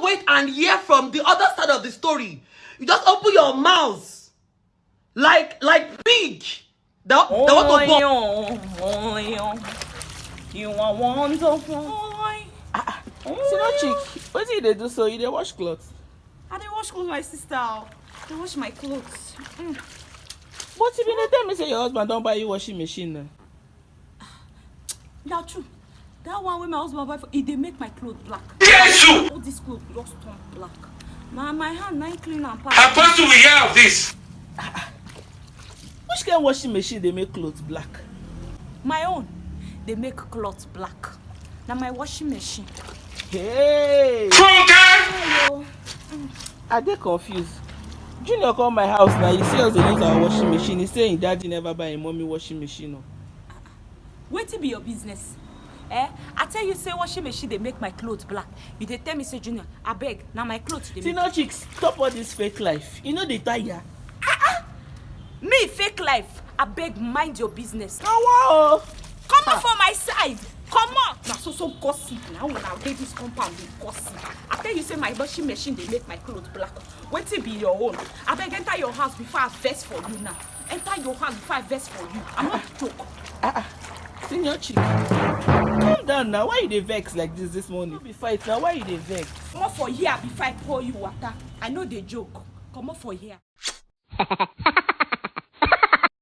not wait and hear from the other side of the story. You just open your mouth like pig. That want to born. You are wonderful. See no chick. What did they do so? You dey wash clothes? I dey wash clothes, my sister. They wash my clothes. But you been tell me say your husband don't buy you washing machine now. That's true. That one when my husband buy for it, they make my clothes black. Yes, you. All these clothes just turn black. My hand not clean and packed. How do we hear of this? Which kind washing machine they make clothes black? My own, they make clothes black. Now my washing machine. Hey! Hello. Are they confused? Junior come my house now. He see us dey use our washing machine. He say his daddy never buy a mommy washing machine. No. Wait till be your business. I tell you, say washing machine they make my clothes black. You they tell me say Junior, I beg. Now my clothes they see make. no chicks, stop all this fake life. You know they tire. Me fake life. I beg, mind your business. Oh wow! Come on for my side. Come on. Now so gossip. Now when I get this compound, they gossip. I tell you, say my washing machine they make my clothes black. Wait till be your own. I beg enter your house before I vest for you now. Enter your house before I vest for you. I'm not joke. Senior chick, calm down now. Why you dey vex like this morning? Don't be fight now. Why you dey vex? Come up for here before I pour you water. I know they joke. Come up for here.